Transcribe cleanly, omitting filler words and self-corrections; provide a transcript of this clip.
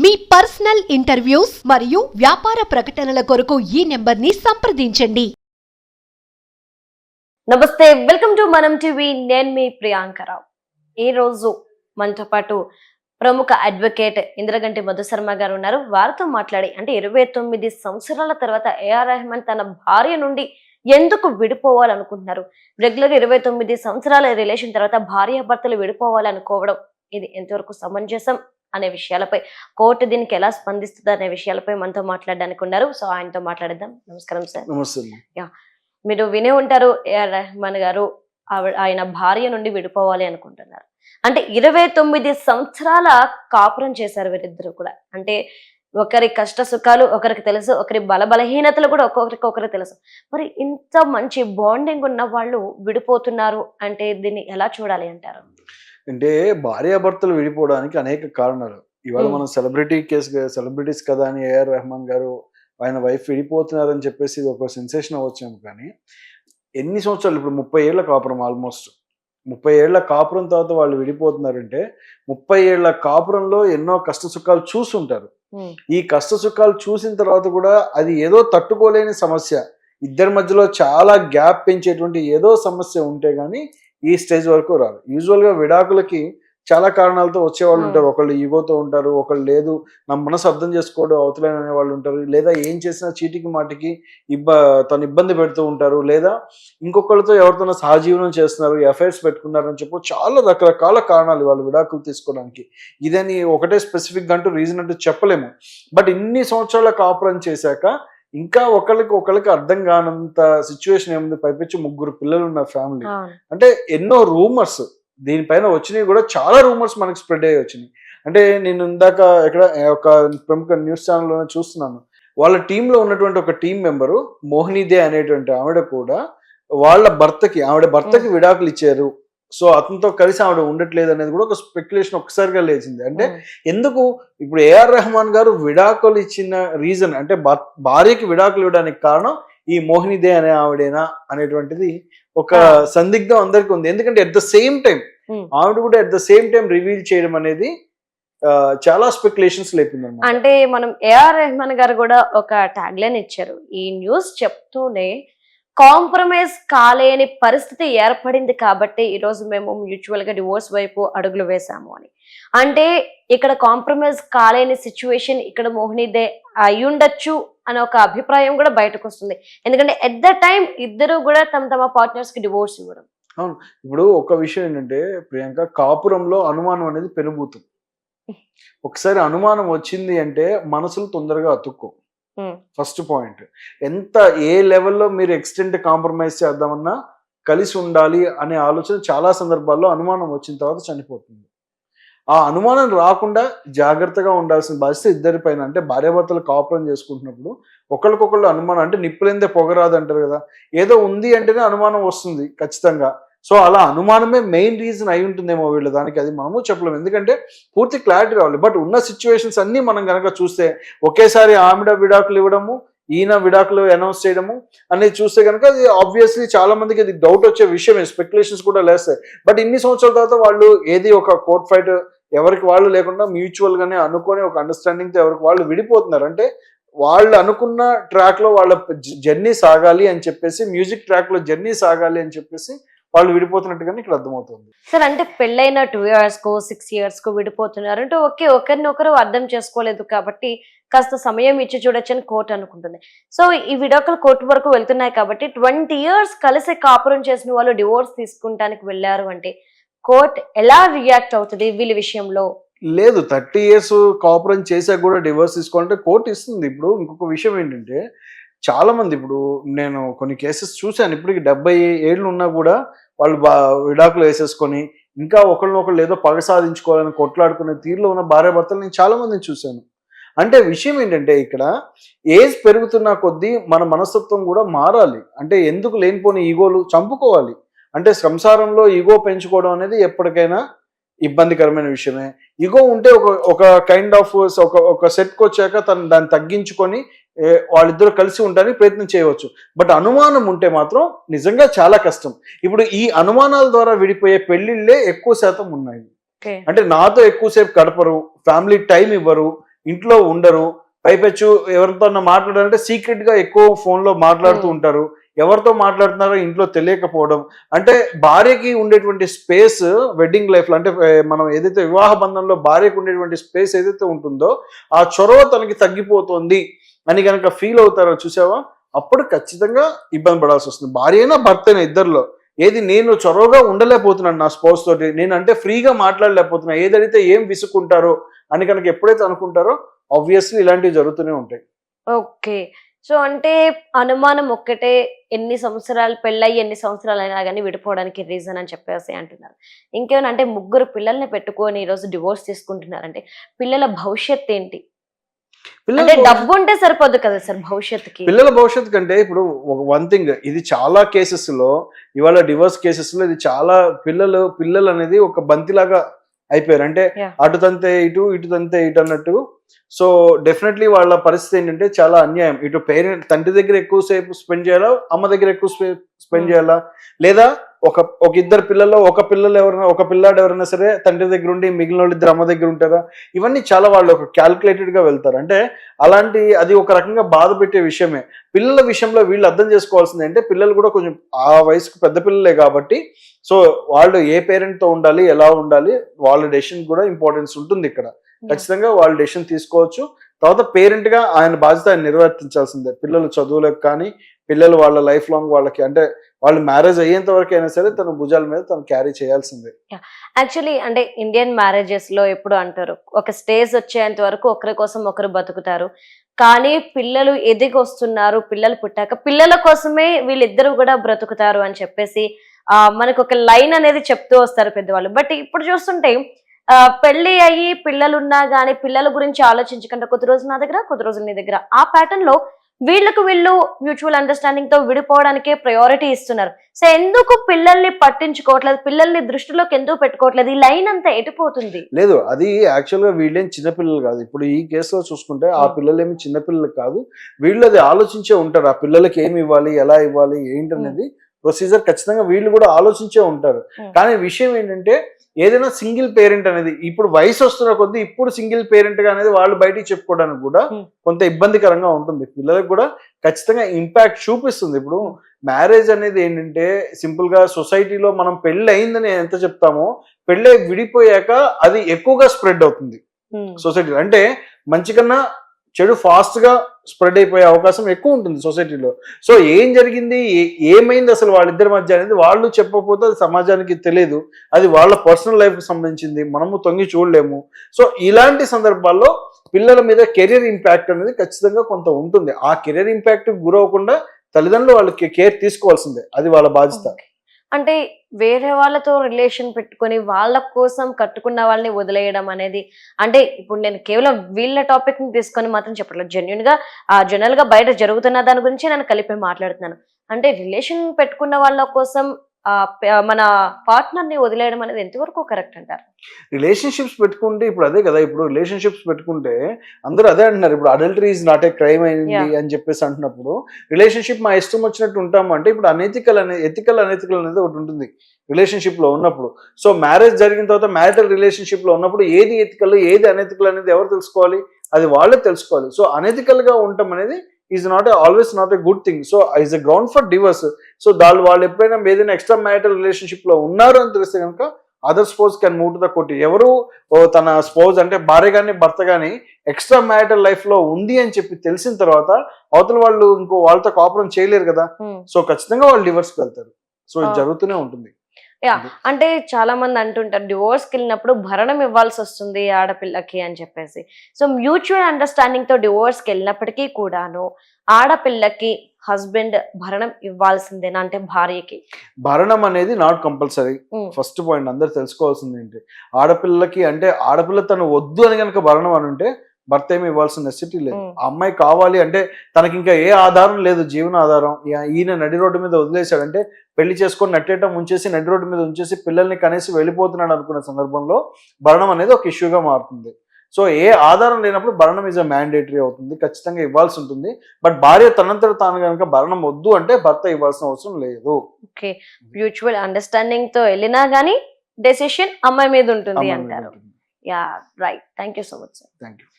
మీ personal interviews మరియు వ్యాపార ప్రకటనల కొరకు ఈ నెంబర్ని సంప్రదించండి. నమస్తే, వెల్కమ్ టు మనం టీవీ. నేను మీ ప్రియాంకరావు. ఈ రోజు మనతో పాటు ప్రముఖ అడ్వకేట్ ఇంద్రగంటి మధుశర్మ గారు ఉన్నారు. వారితో మాట్లాడి అంటే 29 సంవత్సరాల తర్వాత ఏఆర్ రెహమాన్ తన భార్య నుండి ఎందుకు విడిపోవాలనుకుంటున్నారు, రెగ్యులర్గా 29 సంవత్సరాల రిలేషన్ తర్వాత భార్యాభర్తలు విడిపోవాలనుకోవడం ఇది ఎంతవరకు సమంజసం అనే విషయాలపై, కోర్టు దీనికి ఎలా స్పందిస్తుంది అనే విషయాలపై మనతో మాట్లాడడానికి ఉన్నారు. సో ఆయనతో మాట్లాడేద్దాం. నమస్కారం సార్. నమస్తే. మీరు వినే ఉంటారు, ఏఆర్ రెహమాన్ గారు ఆయన భార్య నుండి విడిపోవాలి అనుకుంటున్నారు. అంటే 29 సంవత్సరాల కాపురం చేశారు వీరిద్దరు కూడా. అంటే ఒకరి కష్ట సుఖాలు ఒకరికి తెలుసు, ఒకరి బలహీనతలు కూడా ఒక్కొక్కరికి తెలుసు. మరి ఇంత మంచి బాండింగ్ ఉన్న వాళ్ళు విడిపోతున్నారు అంటే దీన్ని ఎలా చూడాలి అంటారు? అంటే భార్యాభర్తలు విడిపోవడానికి అనేక కారణాలు. ఇవాళ మనం సెలబ్రిటీస్ కదా అని ఏఆర్ రెహమాన్ గారు ఆయన వైఫ్ విడిపోతున్నారని చెప్పేసి ఇది ఒక సెన్సేషన్ అవ్వచ్చాము. కానీ ఎన్ని సంవత్సరాలు, ఇప్పుడు 30 ఏళ్ల కాపురం, ఆల్మోస్ట్ 30 ఏళ్ల కాపురం తర్వాత వాళ్ళు విడిపోతున్నారంటే 30 ఏళ్ల కాపురంలో ఎన్నో కష్ట సుఖాలు చూసుంటారు. ఈ కష్ట సుఖాలు చూసిన తర్వాత కూడా అది ఏదో తట్టుకోలేని సమస్య, ఇద్దరి మధ్యలో చాలా గ్యాప్ పెంచేటువంటి ఏదో సమస్య ఉంటే గానీ ఈ స్టేజ్ వరకు రాదు. యూజువల్గా విడాకులకి చాలా కారణాలతో వచ్చేవాళ్ళు ఉంటారు. ఒకళ్ళు ఈగోతో ఉంటారు, ఒకళ్ళు లేదు నా మనసు అర్థం చేసుకోవడం అవతలేని అనే వాళ్ళు ఉంటారు, లేదా ఏం చేసినా చీటికి మాటికి తను ఇబ్బంది పెడుతూ ఉంటారు, లేదా ఇంకొకళ్ళతో ఎవరితోనో సహజీవనం చేస్తున్నారు, ఎఫ్ఐఆర్స్ పెట్టుకున్నారని చెప్పి చాలా రకరకాల కారణాలు వాళ్ళు విడాకులు తీసుకోవడానికి. ఇదని ఒకటే స్పెసిఫిక్ అంటూ రీజన్ అంటూ చెప్పలేము. బట్ ఇన్ని సంవత్సరాల కాపురం చేశాక ఇంకా ఒకళ్ళకి అర్థం కానంత సిచ్యువేషన్ ఏముంది. పైపెచ్చి 3 పిల్లలు ఉన్న ఫ్యామిలీ అంటే ఎన్నో రూమర్స్ దీనిపైన వచ్చినాయి, కూడా చాలా రూమర్స్ మనకి స్ప్రెడ్ అయ్యి వచ్చినాయి. అంటే నేను ఇందాక ఒక ప్రముఖ న్యూస్ ఛానల్లోనే చూస్తున్నాను, వాళ్ళ టీంలో ఉన్నటువంటి ఒక టీం మెంబరు మోహినీదే అనేటువంటి ఆవిడ కూడా ఆవిడ భర్తకి విడాకులు ఇచ్చారు, సో అతనితో కలిసి ఆవిడ ఉండట్లేదు అనేది కూడా ఒక స్పెక్యులేషన్ ఒక్కసారిగా లేచింది. అంటే ఎందుకు ఇప్పుడు ఏఆర్ రెహమాన్ గారు విడాకులు ఇచ్చిన రీజన్ అంటే భార్యకి విడాకులు ఇవ్వడానికి కారణం ఈ మోహినీదే అనే ఆవిడేనా అనేటువంటిది ఒక సందిగ్ధం అందరికీ ఉంది. ఎందుకంటే అట్ ద సేమ్ టైం ఆవిడ కూడా at the same time reveal చేయడం అనేది చాలా స్పెక్యులేషన్స్ లేపింది. అంటే మనం ఏఆర్ రెహమాన్ గారు కూడా ఒక ట్యాగ్ లైన్ ఇచ్చారు, ఈ న్యూస్ చెప్తూనే కాంప్రమైజ్ కాలేని పరిస్థితి ఏర్పడింది కాబట్టి ఈరోజు మేము మ్యూచువల్ గా డివోర్స్ వైపు అడుగులు వేసాము అని. అంటే ఇక్కడ కాంప్రమైజ్ కాలేని సిచ్యువేషన్ ఇక్కడ మోహినీదే అయ్యుండొచ్చు అనే ఒక అభిప్రాయం కూడా బయటకు వస్తుంది. ఎందుకంటే ఎట్ ద టైం ఇద్దరు కూడా తమ పార్ట్నర్స్ కి డివోర్స్ ఇవ్వడం. అవును, ఇప్పుడు ఒక విషయం ఏంటంటే ప్రియాంక, కాపురంలో అనుమానం అనేది పెనుభూతం. ఒకసారి అనుమానం వచ్చింది అంటే మనసులు తొందరగా అతుక్కో. ఫస్ట్ పాయింట్, ఎంత ఏ లెవెల్లో మీరు ఎక్స్టెంట్ కాంప్రమైజ్ చేద్దామన్నా కలిసి ఉండాలి అనే ఆలోచన చాలా సందర్భాల్లో అనుమానం వచ్చిన తర్వాత చనిపోతుంది. ఆ అనుమానం రాకుండా జాగ్రత్తగా ఉండాల్సిన బాధ్యత ఇద్దరి పైన. అంటే భార్యాభర్తలు కాపురం చేసుకుంటున్నప్పుడు ఒకరికొకళ్ళు అనుమానం, అంటే నిప్పులేందే పొగరాదు అంటారు కదా, ఏదో ఉంది అంటేనే అనుమానం వస్తుంది ఖచ్చితంగా. సో అలా అనుమానమే మెయిన్ రీజన్ అయి ఉంటుందేమో వీళ్ళ దానికి, అది మనము చెప్పలేము. ఎందుకంటే పూర్తి క్లారిటీ రావాలి. బట్ ఉన్న సిచ్యువేషన్స్ అన్నీ మనం కనుక చూస్తే ఒకేసారి ఆవిడ విడాకులు ఇవ్వడము, ఈయన విడాకులు అనౌన్స్ చేయడము అనేది చూస్తే కనుక అది ఆబ్వియస్లీ చాలా మందికి అది డౌట్ వచ్చే విషయమే, స్పెక్యులేషన్స్ కూడా లేస్తాయి. బట్ ఇన్ని సంవత్సరాల తర్వాత వాళ్ళు ఏది ఒక కోర్ట్ ఫైట్ ఎవరికి వాళ్ళు లేకుండా మ్యూచువల్ గానే అనుకొని ఒక అండర్స్టాండింగ్ తో ఎవరికి వాళ్ళు విడిపోతున్నారు. అంటే వాళ్ళు అనుకున్న ట్రాక్ లో వాళ్ళ జర్నీ సాగాలి అని చెప్పేసి, మ్యూజిక్ ట్రాక్ లో జర్నీ సాగాలి అని చెప్పేసి వాళ్ళు విడిపోతున్నట్టుగానే ఇక్కడ అర్థమవుతుంది. సార్, అంటే పెళ్ళైన 2 years కో 6 years కో విడిపోతున్నారు అంటే ఓకే, ఒకరినొకరు అర్థం చేసుకోలేదు కాబట్టి కాస్త సమయం ఇచ్చి చూడొచ్చు అని కోర్టు అనుకుంటుంది. సో ఈ విడాకులు కోర్టు వరకు వెళ్తున్నాయి కాబట్టి 20 years కలిసి కాపురం చేసిన వాళ్ళు డివోర్స్ తీసుకుంటానికి వెళ్ళారు అంటే కోర్టు ఎలా రియాక్ట్ అవుతుంది వీళ్ళ విషయంలో? లేదు, 30 years కాపురం చేశాక కూడా డివోర్స్ తీసుకోవాలంటే కోర్టు ఇస్తుంది. ఇప్పుడు ఇంకొక విషయం ఏంటంటే చాలా మంది, ఇప్పుడు నేను కొన్ని కేసెస్ చూశాను, ఇప్పటికి 70 ఏళ్ళు ఉన్నా కూడా వాళ్ళు విడాకులు వేసేసుకొని ఇంకా ఒకళ్ళనొకళ్ళు ఏదో పగ సాధించుకోవాలని కొట్లాడుకునే తీరులో ఉన్న భార్యాభర్తలు నేను చాలా మందిని చూశాను. అంటే విషయం ఏంటంటే ఇక్కడ ఏజ్ పెరుగుతున్న కొద్దీ మన మనస్తత్వం కూడా మారాలి. అంటే ఎందుకు లేనిపోని ఈగోలు చంపుకోవాలి. అంటే సంసారంలో ఈగో పెంచుకోవడం అనేది ఎప్పటికైనా ఇబ్బందికరమైన విషయమే. ఈగో ఉంటే ఒక కైండ్ ఆఫ్ ఒక సెట్కి వచ్చాక దాన్ని తగ్గించుకొని వాళ్ళిద్దరూ కలిసి ఉండడానికి ప్రయత్నం చేయవచ్చు. బట్ అనుమానం ఉంటే మాత్రం నిజంగా చాలా కష్టం. ఇప్పుడు ఈ అనుమానాల ద్వారా విడిపోయే పెళ్లిళ్ళే ఎక్కువ శాతం ఉన్నాయి. అంటే నాతో ఎక్కువసేపు గడపరు, ఫ్యామిలీ టైం ఇవ్వరు, ఇంట్లో ఉండరు, పైపెచ్చు ఎవరితో మాట్లాడాలంటే సీక్రెట్ గా ఎక్కువ ఫోన్ లో మాట్లాడుతూ ఉంటారు. ఎవరితో మాట్లాడుతున్నారో ఇంట్లో తెలియకపోవడం, అంటే భార్యకి ఉండేటువంటి స్పేస్ వెడ్డింగ్ లైఫ్ లో, అంటే మనం ఏదైతే వివాహ బంధంలో భార్యకు ఉండేటువంటి స్పేస్ ఏదైతే ఉంటుందో ఆ చొరవ తనకి తగ్గిపోతుంది అని కనుక ఫీల్ అవుతారో చూసావా, అప్పుడు ఖచ్చితంగా ఇబ్బంది పడాల్సి వస్తుంది. భార్య అయినా భర్త అయినా ఇద్దరిలో ఏది, నేను చొరవగా ఉండలేకపోతున్నాను నా స్పౌస్ తోటి, నేను అంటే ఫ్రీగా మాట్లాడలేకపోతున్నా, ఏదైతే ఏం విసుకుంటారో అని కనుక ఎప్పుడైతే అనుకుంటారో ఆబ్వియస్లీ ఇలాంటివి జరుగుతూనే ఉంటాయి. ఓకే. సో అంటే అనుమానం ఒక్కటే, ఎన్ని సంవత్సరాలు పెళ్ళయి ఎన్ని సంవత్సరాలైనా గానీ విడిపోవడానికి రీజన్ అని చెప్పేసి అంటున్నారు. ఇంకేమైనా అంటే ముగ్గురు పిల్లల్ని పెట్టుకొని ఈరోజు డివోర్స్ తీసుకుంటున్నారంటే పిల్లల భవిష్యత్ ఏంటి? అంటే డబ్బు ఉంటే సరిపోదు కదా సార్ భవిష్యత్తుకి. పిల్లల భవిష్యత్తు కంటే ఇప్పుడు వన్ థింగ్, ఇది చాలా కేసెస్ లో, ఇవాళ డివోర్స్ కేసెస్ లో ఇది చాలా పిల్లలు అనేది ఒక బంతిలాగా అయిపోయారు. అంటే అటు తంతే ఇటు, ఇటు తంతే ఇటు అన్నట్టు. సో డెఫినెట్లీ వాళ్ళ పరిస్థితి ఏంటంటే చాలా అన్యాయం. ఇటు తండ్రి దగ్గర ఎక్కువసేపు స్పెండ్ చేయాలా, అమ్మ దగ్గర ఎక్కువ స్పెండ్ చేయాలా, లేదా ఒక ఇద్దరు పిల్లల్లో ఒక పిల్లాడు ఎవరైనా సరే తండ్రి దగ్గర ఉండి మిగిలిన వాళ్ళు ఇద్దరు అమ్మ దగ్గర ఉంటారా, ఇవన్నీ చాలా వాళ్ళు ఒక క్యాల్కులేటెడ్ గా వెళ్తారు. అంటే అది ఒక రకంగా బాధ పెట్టే విషయమే. పిల్లల విషయంలో వీళ్ళు అర్థం చేసుకోవాల్సింది అంటే, పిల్లలు కూడా కొంచెం ఆ వయసుకు పెద్ద పిల్లలే కాబట్టి, సో వాళ్ళు ఏ పేరెంట్ తో ఉండాలి, ఎలా ఉండాలి, వాళ్ళ డెసిషన్ కూడా ఇంపార్టెన్స్ ఉంటుంది ఇక్కడ. ఖచ్చితంగా వాళ్ళు డెసిషన్ తీసుకోవచ్చు. తర్వాత పేరెంట్ గా ఆయన బాధ్యత ఆయన నిర్వర్తించాల్సిందే. పిల్లలు చదువులకు కానీ, పిల్లలు వాళ్ళ లైఫ్ లాంగ్ వాళ్ళకి, అంటే వాళ్ళు మ్యారేజ్ అయ్యేంత వరకు అయినా సరే తన భుజాల మీద తను క్యారీ చేయాల్సిందే. యాక్చువల్లీ అంటే ఇండియన్ మ్యారేజెస్ లో ఎప్పుడు అంటారు, ఒక స్టేజ్ వచ్చేంత వరకు ఒకరి కోసం ఒకరు బతుకుతారు, కానీ పిల్లలు ఎదిగి వస్తున్నారు, పిల్లలు పుట్టాక పిల్లల కోసమే వీళ్ళిద్దరూ కూడా బ్రతుకుతారు అని చెప్పేసి మనకు ఒక లైన్ అనేది చెప్తూ వస్తారు పెద్దవాళ్ళు. బట్ ఇప్పుడు చూస్తుంటే పెళ్లి అయ్యి పిల్లలు ఉన్నా గానీ పిల్లల గురించి ఆలోచించకుండా కొద్ది రోజులు నా దగ్గర, కొద్ది రోజులు నీ దగ్గర, ఆ ప్యాటర్న్ లో వీళ్ళు మ్యూచువల్ అండర్స్టాండింగ్ తో విడిపోవడానికే ప్రయారిటీ ఇస్తున్నారు. సో ఎందుకు పిల్లల్ని పట్టించుకోవట్లేదు, పిల్లల్ని దృష్టిలోకి ఎందుకు పెట్టుకోవట్లేదు, ఈ లైన్ అంతా ఎటుపోతుంది? లేదు, అది యాక్చువల్ గా వీళ్ళేం చిన్నపిల్లలు కాదు. ఇప్పుడు ఈ కేసులో చూసుకుంటే ఆ పిల్లలు ఏమి చిన్నపిల్లలు కాదు, వీళ్ళు అది ఆలోచించే ఉంటారు. ఆ పిల్లలకి ఏమి ఇవ్వాలి, ఎలా ఇవ్వాలి, ఏంటనేది ప్రొసీజర్ ఖచ్చితంగా వీళ్ళు కూడా ఆలోచించే ఉంటారు. కానీ విషయం ఏంటంటే, ఏదైనా సింగిల్ పేరెంట్ అనేది ఇప్పుడు వయసు వస్తున్న కొద్దీ ఇప్పుడు సింగిల్ పేరెంట్ గా అనేది వాళ్ళు బయటికి చెప్పుకోవడానికి కూడా కొంత ఇబ్బందికరంగా ఉంటుంది. పిల్లలకు కూడా ఖచ్చితంగా ఇంపాక్ట్ చూపిస్తుంది. ఇప్పుడు మ్యారేజ్ అనేది ఏంటంటే సింపుల్ గా సొసైటీలో మనం పెళ్లి అయిందని ఎంత చెప్తామో, పెళ్ళి విడిపోయాక అది ఎక్కువగా స్ప్రెడ్ అవుతుంది సొసైటీలో. అంటే మంచి కన్నా చెడు ఫాస్ట్ గా స్ప్రెడ్ అయిపోయే అవకాశం ఎక్కువ ఉంటుంది సొసైటీలో. సో ఏం జరిగింది, ఏమైంది అసలు వాళ్ళిద్దరి మధ్య అనేది వాళ్ళు చెప్పకపోతే అది సమాజానికి తెలియదు. అది వాళ్ళ పర్సనల్ లైఫ్ కి సంబంధించింది, మనము తొంగి చూడలేము. సో ఇలాంటి సందర్భాల్లో పిల్లల మీద కెరీర్ ఇంపాక్ట్ అనేది ఖచ్చితంగా కొంత ఉంటుంది. ఆ కెరీర్ ఇంపాక్ట్ గురవకుండా తల్లిదండ్రులు వాళ్ళకి కేర్ తీసుకోవాల్సిందే, అది వాళ్ళ బాధ్యత. అంటే వేరే వాళ్ళతో రిలేషన్ పెట్టుకొని వాళ్ళ కోసం కట్టుకున్న వాళ్ళని వదిలేయడం అనేది, అంటే ఇప్పుడు నేను కేవలం వీళ్ళ టాపిక్ ని తీసుకొని మాత్రం చెప్పట్లేదు, జనరల్ గా బయట జరుగుతున్న దాని గురించి నేను కలిపి మాట్లాడుతున్నాను. అంటే రిలేషన్ పెట్టుకున్న వాళ్ళ కోసం మన పార్ట్నర్ ని వదిలేయడం అనేది ఎంతవరకు కరెక్ట్ అంటారు? రిలేషన్షిప్స్ పెట్టుకుంటే ఇప్పుడు అదే కదా, ఇప్పుడు రిలేషన్షిప్స్ పెట్టుకుంటే అందరూ అదే అంటున్నారు. ఇప్పుడు adultery is not a crime అయింది అని చెప్పేసి అంటున్నప్పుడు, రిలేషన్షిప్ మా ఇష్టం వచ్చినట్టు ఉంటాము అంటే, ఇప్పుడు ఎథికల్ అనెథికల్ అనేది ఒకటి ఉంటుంది రిలేషన్షిప్ లో ఉన్నప్పుడు. సో మ్యారేజ్ జరిగిన తర్వాత మ్యారిటల్ రిలేషన్షిప్ లో ఉన్నప్పుడు ఏది ఎథికల్ ఏది అనెథికల్ అనేది ఎవరు తెలుసుకోవాలి, అది వాళ్ళే తెలుసుకోవాలి. సో అనెథికల్ గా ఉండటం అనేది is always not a good thing. So is a ground for divorce. So వాళ్ళు ఎప్పుడైనా ఏదైనా ఎక్స్ట్రా మ్యారిటల్ రిలేషన్షిప్ లో ఉన్నారు అని తెలిస్తే కనుక other spouse can move to the court. ఎవరు తన స్పౌస్ అంటే భార్య గాని భర్త గాని ఎక్స్ట్రా మ్యారిటల్ లైఫ్ లో ఉంది అని చెప్పి తెలిసిన తర్వాత అవతల వాళ్ళు ఇంకో వాళ్ళతో కాపురం చేయలేరు కదా. సో ఖచ్చితంగా వాళ్ళు డివర్స్ కి వెళ్తారు. సో ఇది జరుగుతూనే ఉంటుంది. అంటే చాలా మంది అంటుంటారు డివోర్స్ కి వెళ్ళినప్పుడు భరణం ఇవ్వాల్సి వస్తుంది ఆడపిల్లకి అని చెప్పేసి. సో మ్యూచువల్ అండర్స్టాండింగ్ తో డివోర్స్ కి వెళ్ళినప్పటికీ కూడాను ఆడపిల్లకి హస్బెండ్ భరణం ఇవ్వాల్సిందేనా, అంటే భార్యకి? భరణం అనేది నాట్ కంపల్సరీ. ఫస్ట్ పాయింట్ అందరు తెలుసుకోవాల్సింది ఏంటి, ఆడపిల్లకి అంటే ఆడపిల్ల తను వద్దు అని కనుక భరణం అని ఉంటే భర్త ఏమి ఇవ్వాల్సిన నెసిటీ లేదు. ఆ అమ్మాయి కావాలి అంటే తనకి ఇంకా ఏ ఆధారం లేదు, జీవన ఆధారం, ఈయన నడి రోడ్డు మీద వదిలేశాడంటే, పెళ్లి చేసుకొని నట్టేయటం ఉంచేసి నడి రోడ్డు మీద ఉంచేసి పిల్లల్ని కనేసి వెళ్ళిపోతున్నాడు అనుకున్న సందర్భంలో భరణం అనేది ఒక ఇష్యూగా మారుతుంది. సో ఏ ఆధారం లేనప్పుడు భరణం ఈజ్ అ మ్యాండేటరీ అవుతుంది, ఖచ్చితంగా ఇవ్వాల్సి ఉంటుంది. బట్ భార్య తనంతట తాను కనుక భరణం వద్దు అంటే భర్త ఇవ్వాల్సిన అవసరం లేదు. ఓకే, మ్యూచువల్ అండర్స్టాండింగ్ తో వెళ్ళినా గానీ డెసిషన్ అమ్మాయి మీద ఉంటుంది అంటారు. Yeah right. Thank you so much sir. Thank you.